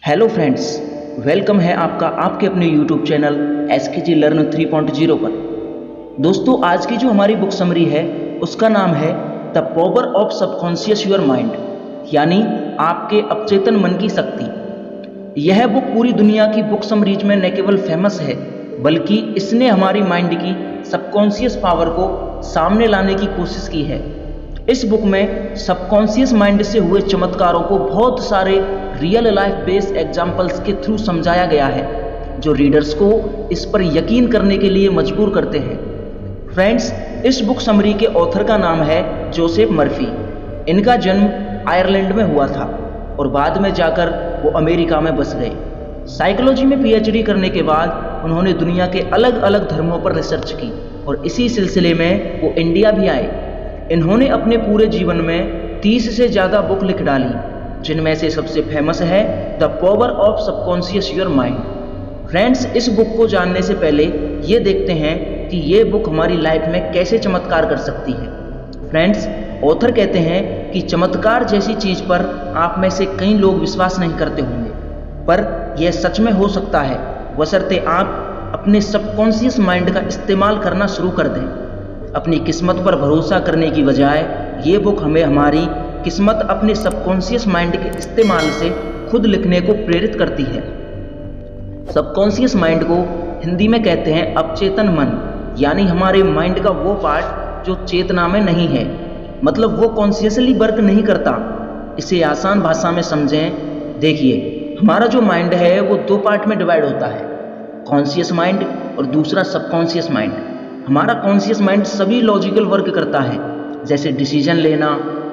Hello friends, welcome है आपका आपके अपने यूट्यूब चैनल SKG लर्न 3.0 पर। दोस्तों, आज की जो हमारी बुक समरी है उसका नाम है the power of subconscious your mind, यानी आपके अवचेतन मन की शक्ति। यह बुक पूरी दुनिया की बुक समरीज में न केवल फेमस है बल्कि इसने हमारी माइंड की सबकॉन्शियस पावर को सामने लाने की कोशिश की है। इस बुक में सबकॉन्शियस माइंड से हुए चमत्कारों को बहुत सारे रियल लाइफ बेस्ड एग्जाम्पल्स के थ्रू समझाया गया है, जो रीडर्स को इस पर यकीन करने के लिए मजबूर करते हैं। फ्रेंड्स, इस बुक समरी के ऑथर का नाम है जोसेफ मर्फी। इनका जन्म आयरलैंड में हुआ था और बाद में जाकर वो अमेरिका में बस गए। साइकोलॉजी में PhD करने के बाद उन्होंने दुनिया के अलग अलग धर्मों पर रिसर्च की और इसी सिलसिले में वो इंडिया भी आए। इन्होंने अपने पूरे जीवन में 30 से ज़्यादा बुक लिख डाली, जिनमें से सबसे फेमस है the power of subconscious your mind. Friends, इस बुक को जानने से पहले ये देखते हैं कि ये बुक हमारी लाइफ में कैसे चमत्कार कर सकती है। फ्रेंड्स, ऑथर कहते हैं कि चमत्कार जैसी चीज़ पर आप में से कई लोग विश्वास नहीं करते होंगे, पर यह सच में हो सकता है, बशर्ते आप अपने सबकॉन्शियस माइंड का इस्तेमाल करना शुरू कर दें। अपनी किस्मत पर भरोसा करने की बजाय ये बुक हमें हमारी किस्मत अपने सबकॉन्शियस माइंड के इस्तेमाल से खुद लिखने को प्रेरित करती है। सबकॉन्शियस माइंड को हिंदी में कहते हैं अवचेतन मन, यानी हमारे माइंड का वो पार्ट जो चेतना में नहीं है, मतलब वो कॉन्शियसली वर्क नहीं करता। इसे आसान भाषा में समझें। देखिए, हमारा जो माइंड है वो दो पार्ट में डिवाइड होता है, कॉन्शियस माइंड और दूसरा सबकॉन्शियस माइंड। हमारा कॉन्शियस माइंड सभी लॉजिकल वर्क करता है, जैसे डिसीजन लेना,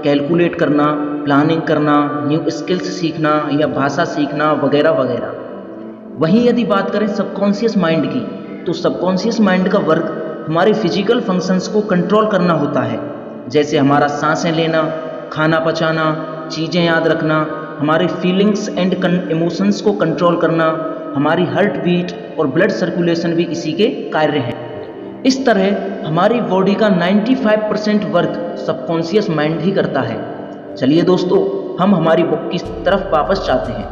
कैलकुलेट करना, प्लानिंग करना, न्यू स्किल्स सीखना या भाषा सीखना वगैरह वगैरह। वहीं यदि बात करें सबकॉन्शियस माइंड की, तो सबकॉन्शियस माइंड का वर्क हमारे फिजिकल फंक्शंस को कंट्रोल करना होता है, जैसे हमारा सांसें लेना, खाना पचाना, चीज़ें याद रखना, हमारे फीलिंग्स एंड इमोशंस को कंट्रोल करना, हमारी हार्ट बीट और ब्लड सर्कुलेशन भी इसी के कार्य हैं। इस तरह हमारी बॉडी का 95% वर्क सबकॉन्शियस माइंड ही करता है। चलिए दोस्तों, हम हमारी बुक की तरफ वापस जाते हैं,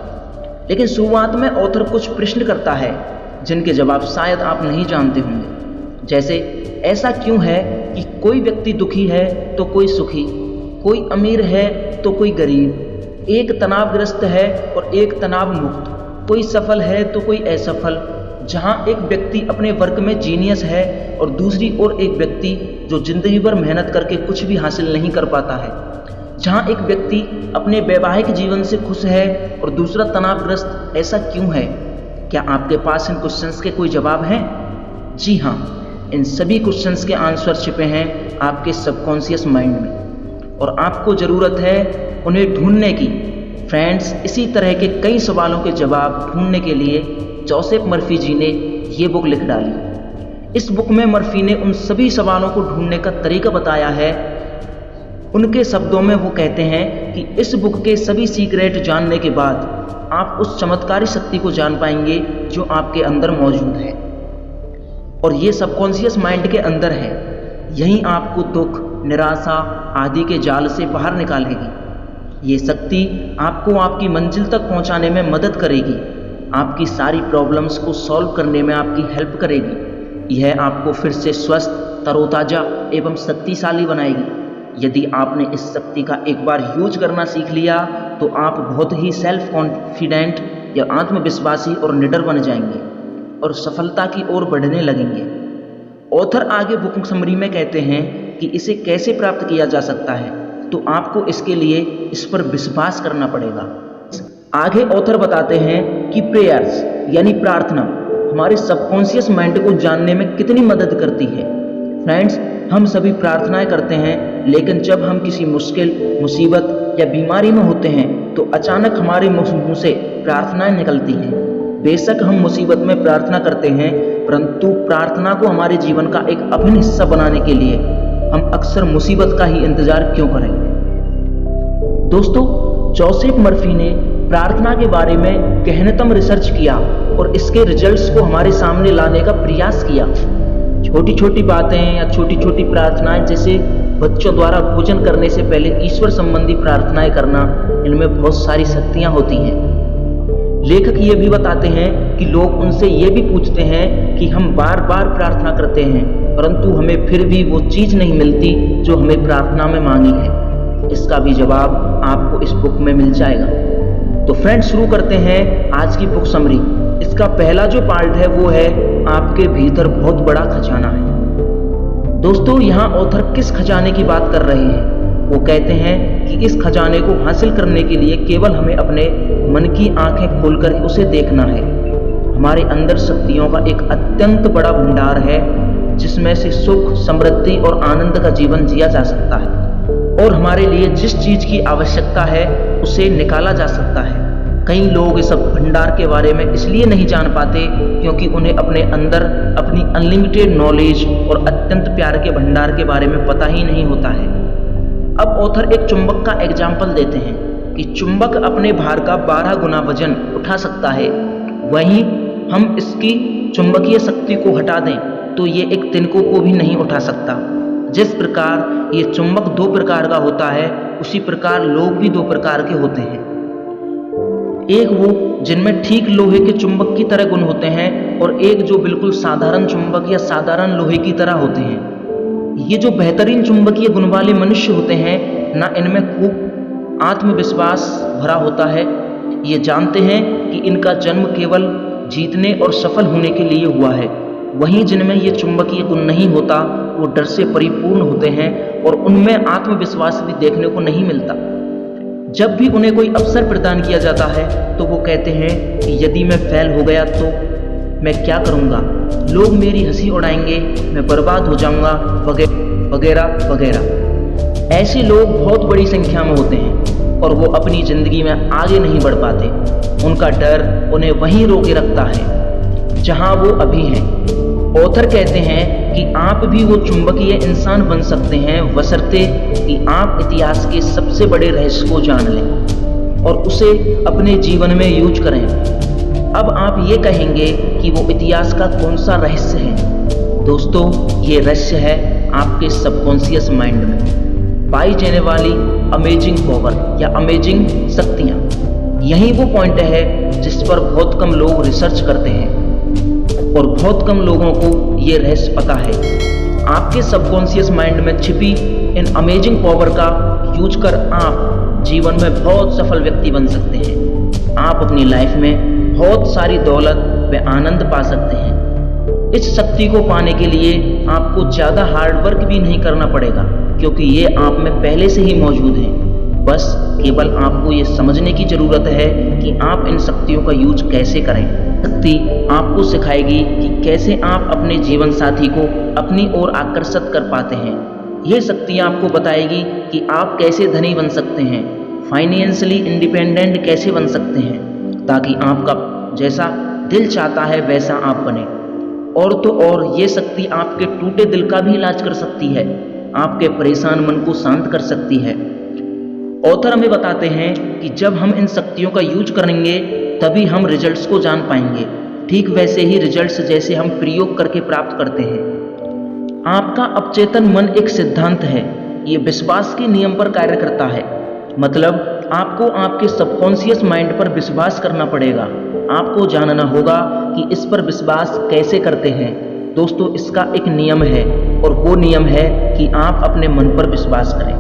लेकिन शुरुआत में ऑथर कुछ प्रश्न करता है जिनके जवाब शायद आप नहीं जानते होंगे। जैसे, ऐसा क्यों है कि कोई व्यक्ति दुखी है तो कोई सुखी, कोई अमीर है तो कोई गरीब, एक तनावग्रस्त है और एक तनाव मुक्त, कोई सफल है तो कोई असफल, जहाँ एक व्यक्ति अपने वर्क में जीनियस है और दूसरी ओर एक व्यक्ति जो जिंदगी भर मेहनत करके कुछ भी हासिल नहीं कर पाता है, जहाँ एक व्यक्ति अपने वैवाहिक जीवन से खुश है और दूसरा तनावग्रस्त। ऐसा क्यों है? क्या आपके पास इन क्वेश्चंस के कोई जवाब हैं? जी हाँ, इन सभी क्वेश्चंस के आंसर छिपे हैं आपके सबकॉन्शियस माइंड में और आपको ज़रूरत है उन्हें ढूंढने की। फ्रेंड्स, इसी तरह के कई सवालों के जवाब ढूंढने के लिए जोसेफ मर्फी जी ने ये बुक लिख डाली। इस बुक में मर्फी ने उन सभी सवालों को ढूंढने का तरीका बताया है। उनके शब्दों में वो कहते हैं कि इस बुक के सभी सीक्रेट जानने के बाद आप उस चमत्कारी शक्ति को जान पाएंगे जो आपके अंदर मौजूद है और ये सबकॉन्शियस माइंड के अंदर है। यही आपको दुख, निराशा आदि के जाल से बाहर निकालेगी। ये शक्ति आपको आपकी मंजिल तक पहुंचाने में मदद करेगी, आपकी सारी प्रॉब्लम्स को सॉल्व करने में आपकी हेल्प करेगी। यह आपको फिर से स्वस्थ, तरोताज़ा एवं शक्तिशाली बनाएगी। यदि आपने इस शक्ति का एक बार यूज करना सीख लिया तो आप बहुत ही सेल्फ कॉन्फिडेंट या आत्मविश्वासी और निडर बन जाएंगे और सफलता की ओर बढ़ने लगेंगे। ऑथर आगे बुक समरी में कहते हैं कि इसे कैसे प्राप्त किया जा सकता है, तो आपको इसके लिए इस पर विश्वास करना पड़ेगा। आगे ऑथर बताते हैं कि प्रेयर्स यानी प्रार्थना हमारे सबकॉन्शियस माइंड को जानने में कितनी मदद करती है। फ्रेंड्स, हम सभी प्रार्थनाएं करते हैं, लेकिन जब हम किसी मुश्किल, मुसीबत या बीमारी में होते हैं तो अचानक हमारे मुंह से प्रार्थनाएं निकलती हैं। बेशक हम मुसीबत में प्रार्थना करते हैं, परंतु प्रार्थना को हमारे जीवन का एक अभिन्न हिस्सा बनाने के लिए हम अक्सर मुसीबत का ही इंतजार क्यों करेंगे? दोस्तों, जोसेफ मर्फी ने प्रार्थना के बारे में गहनतम रिसर्च किया और इसके रिजल्ट्स को हमारे सामने लाने का प्रयास किया। छोटी छोटी बातें या छोटी छोटी प्रार्थनाएं, जैसे बच्चों द्वारा भोजन करने से पहले ईश्वर संबंधी प्रार्थनाएं करना, इनमें बहुत सारी शक्तियां होती हैं। लेखक ये भी बताते हैं कि लोग उनसे ये भी पूछते हैं कि हम बार बार प्रार्थना करते हैं परंतु हमें फिर भी वो चीज़ नहीं मिलती जो हमें प्रार्थना में मांगी है। इसका भी जवाब आपको इस बुक में मिल जाएगा। तो फ्रेंड्स, शुरू करते हैं आज की बुक समरी। इसका पहला जो पार्ट है वो है आपके भीतर बहुत बड़ा खजाना है। दोस्तों, यहाँ ऑथर किस खजाने की बात कर रहे हैं? वो कहते हैं कि इस खजाने को हासिल करने के लिए केवल हमें अपने मन की आंखें खोलकर उसे देखना है। हमारे अंदर शक्तियों का एक अत्यंत बड़ा भंडार है जिसमें से सुख, समृद्धि और आनंद का जीवन जिया जा सकता है और हमारे लिए जिस चीज की आवश्यकता है उसे निकाला जा सकता है। कई लोग इस भंडार के बारे में इसलिए नहीं जान पाते क्योंकि उन्हें अपने अंदर अपनी अनलिमिटेड नॉलेज और अत्यंत प्यार के भंडार के बारे में पता ही नहीं होता है। अब ऑथर एक चुंबक का एग्जाम्पल देते हैं कि चुंबक अपने भार का 12 गुना वजन उठा सकता है। वहीं हम इसकी चुंबकीय शक्ति को हटा दें तो ये एक तिनकों को भी नहीं उठा सकता। जिस प्रकार ये चुंबक 2 प्रकार का होता है उसी प्रकार लोग भी 2 प्रकार के होते हैं। एक वो जिनमें ठीक लोहे के चुंबक की तरह गुण होते हैं और एक जो बिल्कुल साधारण चुंबक या साधारण लोहे की तरह होते हैं। ये जो बेहतरीन चुंबकीय गुण वाले मनुष्य होते हैं ना, इनमें खूब आत्मविश्वास भरा होता है। ये जानते हैं कि इनका जन्म केवल जीतने और सफल होने के लिए हुआ है। वहीं जिनमें ये चुंबकीय गुण नहीं होता वो डर से परिपूर्ण होते हैं और उनमें आत्मविश्वास भी देखने को नहीं मिलता। जब भी उन्हें कोई अवसर प्रदान किया जाता है तो वो कहते हैं कि यदि मैं फेल हो गया तो मैं क्या करूँगा, लोग मेरी हंसी उड़ाएंगे, मैं बर्बाद हो जाऊँगा, वगैरह वगैरह। ऐसे लोग बहुत बड़ी संख्या में होते हैं और वो अपनी ज़िंदगी में आगे नहीं बढ़ पाते। उनका डर उन्हें वहीं रोके रखता है जहाँ वो अभी हैं। ऑथर कहते हैं कि आप भी वो चुंबकीय इंसान बन सकते हैं बशर्ते कि आप इतिहास के सबसे बड़े रहस्य को जान लें और उसे अपने जीवन में यूज करें। अब आप ये कहेंगे कि वो इतिहास का कौन सा रहस्य है? दोस्तों, ये रहस्य है आपके सबकॉन्शियस माइंड में पाई जाने वाली अमेजिंग पावर या अमेजिंग शक्तियाँ। यही वो पॉइंट है जिस पर बहुत कम लोग रिसर्च करते हैं और बहुत कम लोगों को ये रहस्य पता है। आपके सबकॉन्शियस माइंड में छिपी इन अमेजिंग पावर का यूज कर आप जीवन में बहुत सफल व्यक्ति बन सकते हैं। आप अपनी लाइफ में बहुत सारी दौलत व आनंद पा सकते हैं। इस शक्ति को पाने के लिए आपको ज़्यादा हार्ड वर्क भी नहीं करना पड़ेगा क्योंकि ये आप में पहले से ही मौजूद है। बस केवल आपको ये समझने की ज़रूरत है कि आप इन शक्तियों का यूज कैसे करें। शक्ति आपको सिखाएगी कि कैसे आप अपने जीवन साथी को अपनी ओर आकर्षित कर पाते हैं। ये शक्तियाँ आपको बताएगी कि आप कैसे धनी बन सकते हैं, फाइनेंशियली इंडिपेंडेंट कैसे बन सकते हैं ताकि आपका जैसा दिल चाहता है वैसा आप बने। और तो और ये शक्ति आपके टूटे दिल का भी इलाज कर सकती है, आपके परेशान मन को शांत कर सकती है। ऑथर हमें बताते हैं कि जब हम इन शक्तियों का यूज करेंगे तभी हम रिजल्ट्स को जान पाएंगे। ठीक वैसे ही रिजल्ट्स जैसे हम प्रयोग करके प्राप्त करते हैं। आपका अवचेतन मन एक सिद्धांत है, ये विश्वास के नियम पर कार्य करता है। मतलब आपको आपके सबकॉन्शियस माइंड पर विश्वास करना पड़ेगा। आपको जानना होगा कि इस पर विश्वास कैसे करते हैं। दोस्तों, इसका एक नियम है और वो नियम है कि आप अपने मन पर विश्वास करें,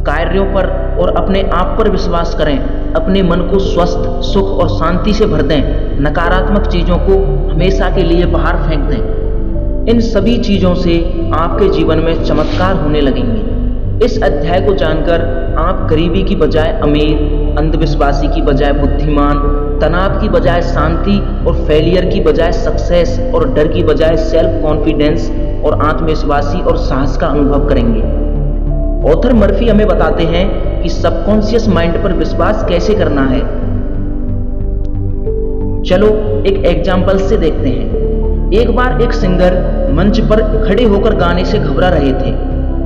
कार्यों पर और अपने आप पर विश्वास करें। अपने मन को स्वस्थ, सुख और शांति से भर दें। नकारात्मक चीज़ों को हमेशा के लिए बाहर फेंक दें। इन सभी चीज़ों से आपके जीवन में चमत्कार होने लगेंगे। इस अध्याय को जानकर आप गरीबी की बजाय अमीर, अंधविश्वासी की बजाय बुद्धिमान, तनाव की बजाय शांति और फेलियर की बजाय सक्सेस और डर की बजाय सेल्फ कॉन्फिडेंस और आत्मविश्वासी और साहस का अनुभव करेंगे। ऑथर मर्फी हमें बताते हैं कि सबकॉन्शियस माइंड पर विश्वास कैसे करना है। चलो एक एग्जाम्पल से देखते हैं। एक बार एक सिंगर मंच पर खड़े होकर गाने से घबरा रहे थे।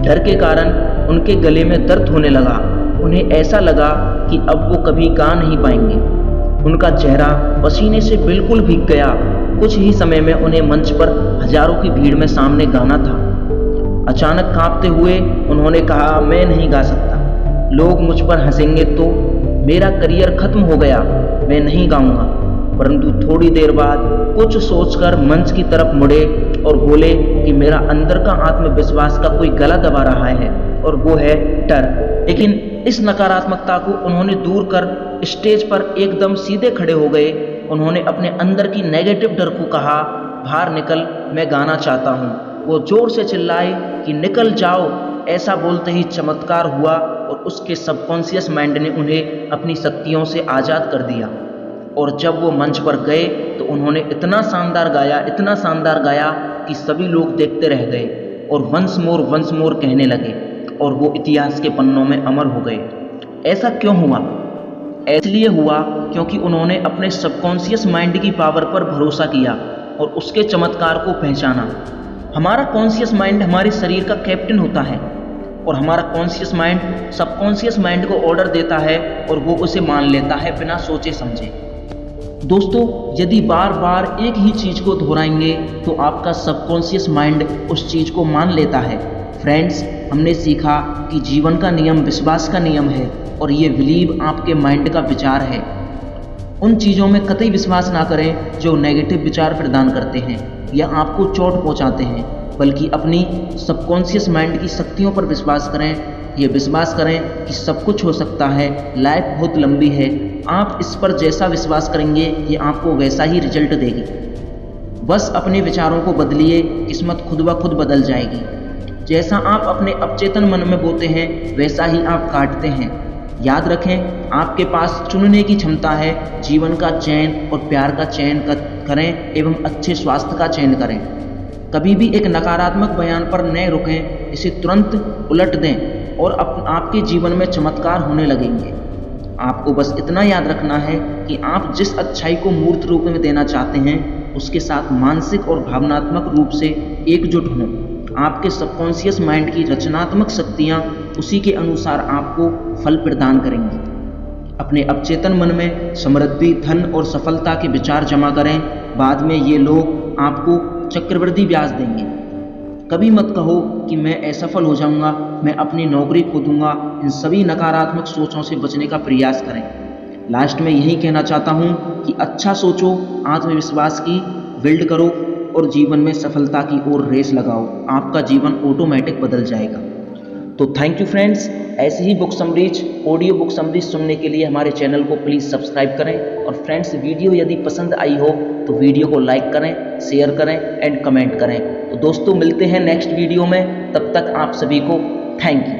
डर के कारण उनके गले में दर्द होने लगा। उन्हें ऐसा लगा कि अब वो कभी गा नहीं पाएंगे। उनका चेहरा पसीने से बिल्कुल भीग गया। कुछ ही समय में उन्हें मंच पर हजारों की भीड़ में सामने गाना था। अचानक कांपते हुए उन्होंने कहा, मैं नहीं गा सकता, लोग मुझ पर हंसेंगे तो मेरा करियर खत्म हो गया, मैं नहीं गाऊंगा। परंतु थोड़ी देर बाद कुछ सोचकर मंच की तरफ मुड़े और बोले कि मेरा अंदर का आत्मविश्वास का कोई गला दबा रहा है और वो है डर। लेकिन इस नकारात्मकता को उन्होंने दूर कर स्टेज पर एकदम सीधे खड़े हो गए। उन्होंने अपने अंदर की नेगेटिव डर को कहा, बाहर निकल, मैं गाना चाहता हूँ। वो जोर से चिल्लाए कि निकल जाओ। ऐसा बोलते ही चमत्कार हुआ और उसके सबकॉन्शियस माइंड ने उन्हें अपनी शक्तियों से आज़ाद कर दिया। और जब वो मंच पर गए तो उन्होंने इतना शानदार गाया कि सभी लोग देखते रह गए और वंस मोर कहने लगे और वो इतिहास के पन्नों में अमर हो गए। ऐसा क्यों हुआ? इसलिए हुआ क्योंकि उन्होंने अपने सबकॉन्शियस माइंड की पावर पर भरोसा किया और उसके चमत्कार को पहचाना। हमारा कॉन्शियस माइंड हमारे शरीर का कैप्टन होता है और हमारा कॉन्शियस माइंड सबकॉन्शियस माइंड को ऑर्डर देता है और वो उसे मान लेता है बिना सोचे समझे। दोस्तों, यदि बार बार एक ही चीज़ को दोहराएंगे तो आपका सबकॉन्शियस माइंड उस चीज़ को मान लेता है। फ्रेंड्स, हमने सीखा कि जीवन का नियम विश्वास का नियम है और ये बिलीव आपके माइंड का विचार है। उन चीज़ों में कतई विश्वास ना करें जो नेगेटिव विचार प्रदान करते हैं या आपको चोट पहुंचाते हैं, बल्कि अपनी सबकॉन्शियस माइंड की शक्तियों पर विश्वास करें। ये विश्वास करें कि सब कुछ हो सकता है, लाइफ बहुत लंबी है। आप इस पर जैसा विश्वास करेंगे ये आपको वैसा ही रिजल्ट देगी। बस अपने विचारों को बदलिए, किस्मत खुद ब खुद बदल जाएगी। जैसा आप अपने अवचेतन मन में बोते हैं वैसा ही आप काटते हैं। याद रखें, आपके पास चुनने की क्षमता है। जीवन का चयन और प्यार का चयन करें एवं अच्छे स्वास्थ्य का चयन करें। कभी भी एक नकारात्मक बयान पर न रुकें, इसे तुरंत उलट दें और आपके जीवन में चमत्कार होने लगेंगे। आपको बस इतना याद रखना है कि आप जिस अच्छाई को मूर्त रूप में देना चाहते हैं उसके साथ मानसिक और भावनात्मक रूप से एकजुट हों। आपके सबकॉन्शियस माइंड की रचनात्मक शक्तियाँ उसी के अनुसार आपको फल प्रदान करेंगी। अपने अवचेतन मन में समृद्धि, धन और सफलता के विचार जमा करें। बाद में ये लोग आपको चक्रवृद्धि ब्याज देंगे। कभी मत कहो कि मैं असफल हो जाऊंगा, मैं अपनी नौकरी खो दूंगा। इन सभी नकारात्मक सोचों से बचने का प्रयास करें। लास्ट में यही कहना चाहता हूं कि अच्छा सोचो, आत्मविश्वास की बिल्ड करो और जीवन में सफलता की ओर रेस लगाओ। आपका जीवन ऑटोमेटिक बदल जाएगा। तो थैंक यू फ्रेंड्स। ऐसी ही book summaries, audio book summaries सुनने के लिए हमारे चैनल को प्लीज़ सब्सक्राइब करें। और फ्रेंड्स, वीडियो यदि पसंद आई हो तो वीडियो को लाइक करें, शेयर करें एंड कमेंट करें। तो दोस्तों, मिलते हैं नेक्स्ट वीडियो में। तब तक आप सभी को थैंक यू।